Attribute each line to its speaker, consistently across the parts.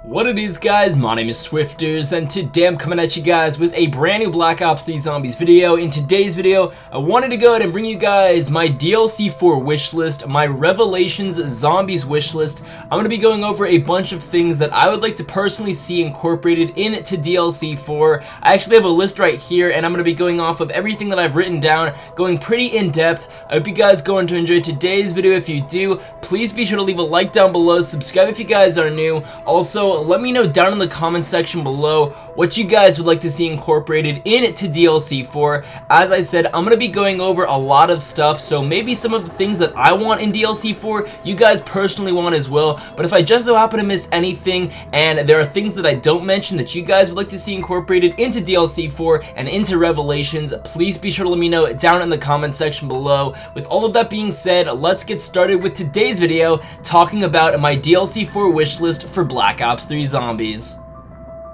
Speaker 1: What it is, guys, my name is Swifterrs, and today I'm coming at you guys with a brand new Black Ops 3 Zombies video. In today's video, I wanted to go ahead and bring you guys my DLC for wishlist, my Revelations Zombies wishlist. I'm going to be going over a bunch of things that I would like to personally see incorporated into DLC 4. I actually have a list right here, and I'm going to be going off of everything that I've written down, going pretty in-depth. I hope you guys going to enjoy today's video. If you do, please be sure to leave a like down below, subscribe if you guys are new. Also, let me know down in the comment section below what you guys would like to see incorporated into DLC 4. As I said, I'm going to be going over a lot of stuff, so maybe some of the things that I want in DLC 4, you guys personally want as well. But if I just so happen to miss anything, and there are things that I don't mention that you guys would like to see incorporated into DLC 4 and into Revelations, please be sure to let me know down in the comment section below. With all of that being said, let's get started with today's video, talking about my DLC 4 wishlist for Black Ops 3 Zombies.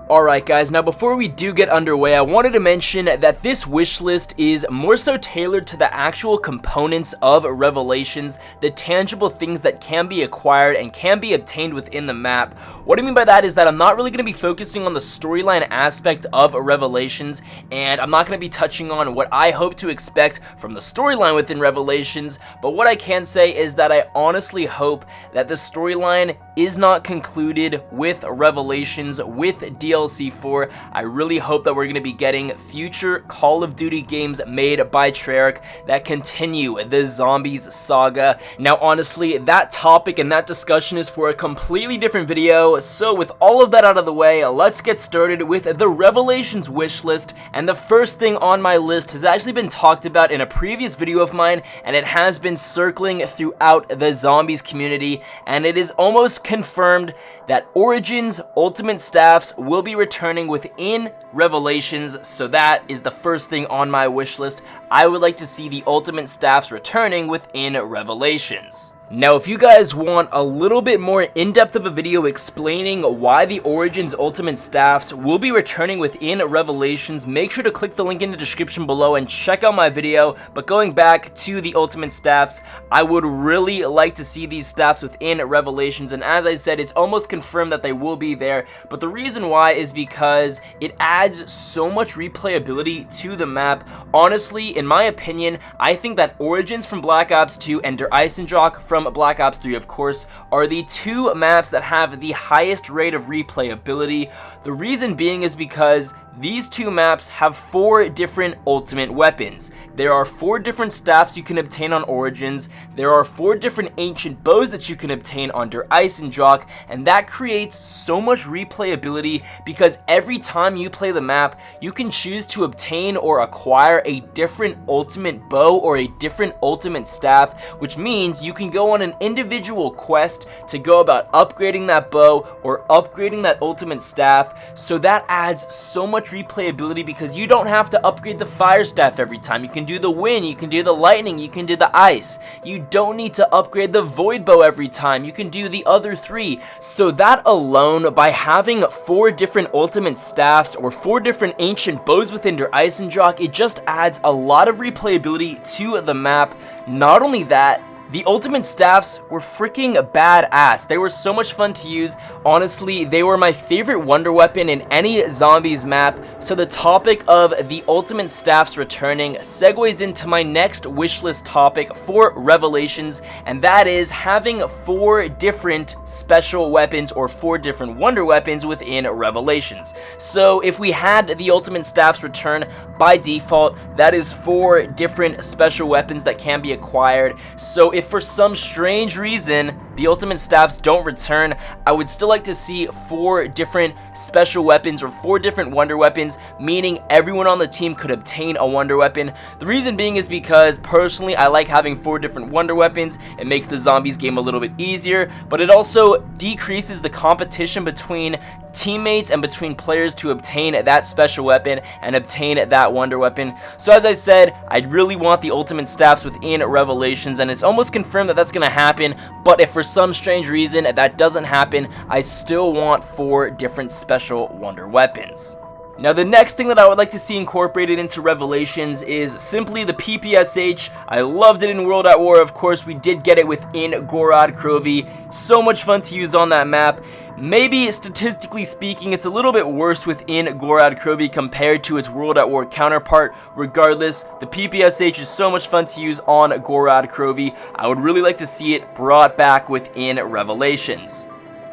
Speaker 1: Alright guys, now before we do get underway, I wanted to mention that this wish list is more so tailored to the actual components of Revelations, the tangible things that can be acquired and can be obtained within the map. What I mean by that is that I'm not really going to be focusing on the storyline aspect of Revelations, and I'm not going to be touching on what I hope to expect from the storyline within Revelations, but what I can say is that I honestly hope that the storyline is not concluded with Revelations, with DLC 4. I really hope that we're going to be getting future Call of Duty games made by Treyarch that continue the Zombies saga. Now honestly, that topic and that discussion is for a completely different video, so with all of that out of the way, let's get started with the Revelations wish list. And the first thing on my list has actually been talked about in a previous video of mine, and it has been circling throughout the Zombies community, and it is almost confirmed that Origins Ultimate Staffs will be returning within Revelations, so that is the first thing on my wish list. I would like to see the Ultimate Staffs returning within Revelations. Now, if you guys want a little bit more in-depth of a video explaining why the Origins Ultimate Staffs will be returning within Revelations, make sure to click the link in the description below and check out my video. But going back to the Ultimate Staffs, I would really like to see these staffs within Revelations, and as I said, it's almost confirmed that they will be there. But the reason why is because it adds so much replayability to the map. Honestly, in my opinion, I think that Origins from Black Ops 2 and Der Eisendrache from Black Ops 3, of course, are the two maps that have the highest rate of replayability. The reason being is because these two maps have 4 different ultimate weapons. There are 4 different staffs you can obtain on Origins. There are 4 different ancient bows that you can obtain on Der Eisendrache, and that creates so much replayability because every time you play the map, you can choose to obtain or acquire a different ultimate bow or a different ultimate staff, which means you can go on an individual quest to go about upgrading that bow or upgrading that ultimate staff. So that adds so much replayability because you don't have to upgrade the fire staff every time. You can do the wind, you can do the lightning, you can do the ice. You don't need to upgrade the void bow every time. You can do the other 3. So that alone, by having 4 different ultimate staffs or 4 different ancient bows within Der Eisendrache, it just adds a lot of replayability to the map. Not only that, the ultimate staffs were freaking badass. They were so much fun to use. Honestly, they were my favorite wonder weapon in any Zombies map. So the topic of the ultimate staffs returning segues into my next wishlist topic for Revelations, and that is having 4 different special weapons or 4 different wonder weapons within Revelations. So if we had the ultimate staffs return by default, that is 4 different special weapons that can be acquired. So if for some strange reason the ultimate staffs don't return, I would still like to see 4 different special weapons or 4 different wonder weapons, meaning everyone on the team could obtain a wonder weapon. The reason being is because personally I like having 4 different wonder weapons. It makes the Zombies game a little bit easier, but it also decreases the competition between teammates and between players to obtain that special weapon and obtain that wonder weapon. So as I said, I really want the ultimate staffs within Revelations, and it's almost confirmed that that's going to happen. But if for some strange reason that doesn't happen, I still want 4 different special wonder weapons. Now the next thing that I would like to see incorporated into Revelations is simply the PPSH. I loved it in World at War. Of course, we did get it within Gorod Krovi. So much fun to use on that map. Maybe, statistically speaking, it's a little bit worse within Gorod Krovi compared to its World at War counterpart. Regardless, the PPSH is so much fun to use on Gorod Krovi. I would really like to see it brought back within Revelations.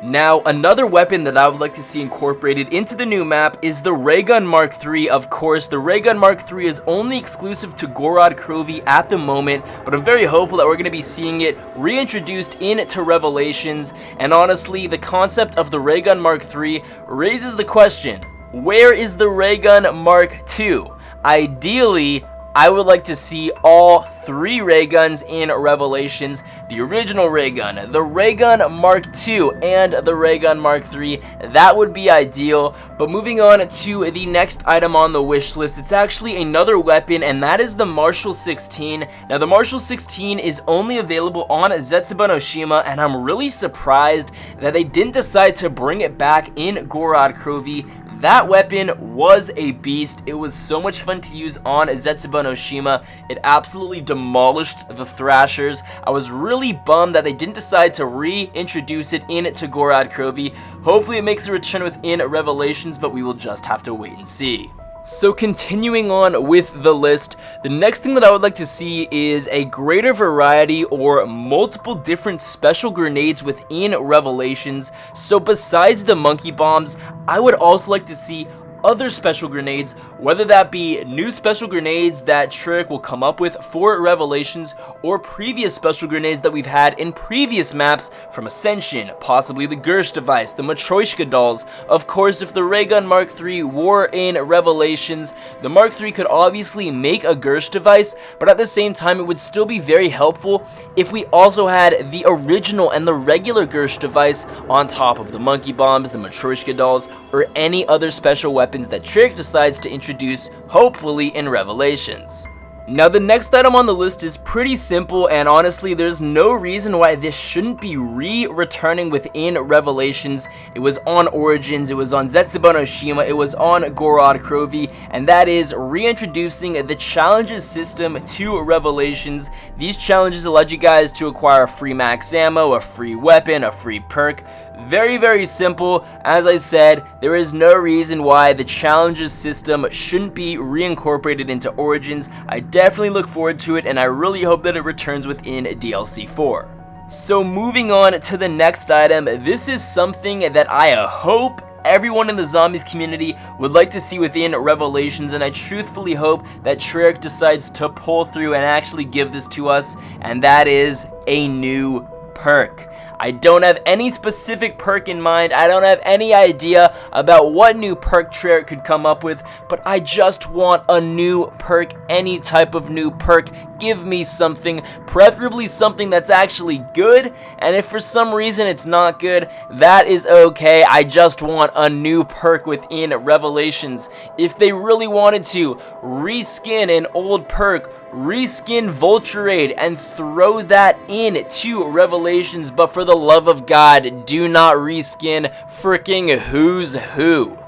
Speaker 1: Now, another weapon that I would like to see incorporated into the new map is the Raygun Mark III. Of course, the Raygun Mark III is only exclusive to Gorod Krovi at the moment, but I'm very hopeful that we're going to be seeing it reintroduced into Revelations. And honestly, the concept of the Raygun Mark III raises the question, where is the Raygun Mark II? Ideally, I would like to see all 3 ray guns in Revelations: the original ray gun, the Raygun Mark II, and the Raygun Mark III. That would be ideal. But moving on to the next item on the wish list, it's actually another weapon, and that is the Marshall 16. Now, the Marshall 16 is only available on Zetsuba no Shima, and I'm really surprised that they didn't decide to bring it back in Gorod Krovi. That weapon was a beast. It was so much fun to use on Zetsuba no Shima. It absolutely demolished the Thrashers. I was really bummed that they didn't decide to reintroduce it into Gorod Krovi. Hopefully it makes a return within Revelations, but we will just have to wait and see. So continuing on with the list, the next thing that I would like to see is a greater variety or multiple different special grenades within Revelations. So besides the monkey bombs, I would also like to see other special grenades, whether that be new special grenades that Trick will come up with for Revelations, or previous special grenades that we've had in previous maps from Ascension, possibly the Gersh device, the Matryoshka dolls. Of course, if the Raygun Mark III were in Revelations, the Mark III could obviously make a Gersh device, but at the same time it would still be very helpful if we also had the original and the regular Gersh device on top of the monkey bombs, the Matryoshka dolls, or any other special weapons that Trick decides to introduce, hopefully in Revelations. Now, the next item on the list is pretty simple, and honestly, there's no reason why this shouldn't be returning within Revelations. It was on Origins, it was on Zetsuba no Shima, it was on Gorod Krovi, and that is reintroducing the challenges system to Revelations. These challenges allowed you guys to acquire a free max ammo, a free weapon, a free perk. Very, very simple. As I said, there is no reason why the challenges system shouldn't be reincorporated into Origins. I definitely look forward to it, and I really hope that it returns within DLC 4. So moving on to the next item, this is something that I hope everyone in the zombies community would like to see within Revelations, and I truthfully hope that Treyarch decides to pull through and actually give this to us, and that is a new perk. I don't have any specific perk in mind. I don't have any idea about what new perk Treyarch could come up with, but I just want a new perk, any type of new perk. Give me something, preferably something that's actually good, and if for some reason it's not good, that is okay. I just want a new perk within Revelations. If they really wanted to reskin an old perk, reskin Vulturade and throw that in to Revelations, but for the love of God, do not reskin fricking Who's Who.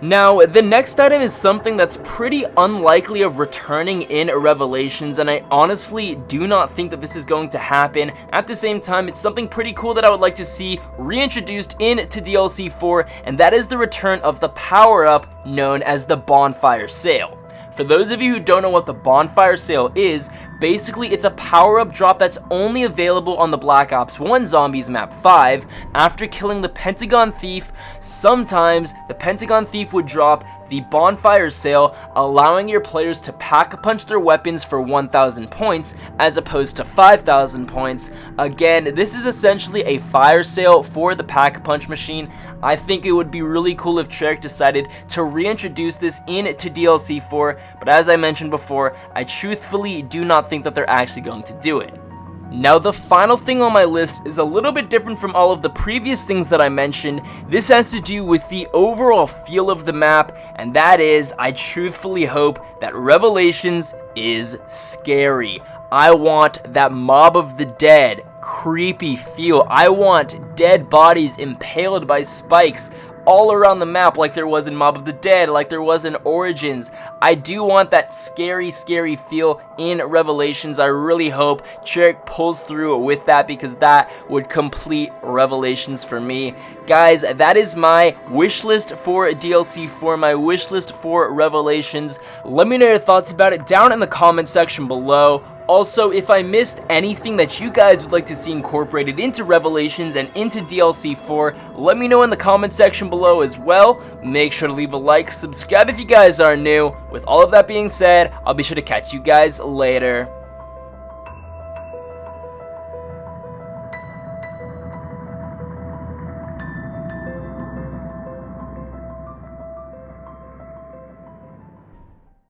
Speaker 1: Now, the next item is something that's pretty unlikely of returning in Revelations, and I honestly do not think that this is going to happen. At the same time, it's something pretty cool that I would like to see reintroduced into DLC 4, and that is the return of the power-up known as the Bonfire Sale. For those of you who don't know what the Bonfire Sale is, basically it's a power-up drop that's only available on the Black Ops 1 Zombies map 5. After killing the Pentagon Thief, sometimes the Pentagon Thief would drop the Bonfire Sale, allowing your players to pack-a-punch their weapons for 1,000 points as opposed to 5,000 points. Again, this is essentially a fire sale for the pack-a-punch machine. I think it would be really cool if Treyarch decided to reintroduce this into DLC 4, but as I mentioned before, I truthfully do not think that they're actually going to do it. Now, the final thing on my list is a little bit different from all of the previous things that I mentioned. This has to do with the overall feel of the map, and that is, I truthfully hope that Revelations is scary. I want that Mob of the Dead creepy feel. I want dead bodies impaled by spikes all around the map like there was in Mob of the Dead, like there was in Origins. I do want that scary feel in Revelations. I really hope Cherrick pulls through with that, because that would complete Revelations for me. Guys, that is my wish list for DLC 4, my wish list for Revelations. Let me know your thoughts about it down in the comment section below. Also, if I missed anything that you guys would like to see incorporated into Revelations and into DLC 4, let me know in the comment section below as well. Make sure to leave a like, subscribe if you guys are new. With all of that being said, I'll be sure to catch you guys later.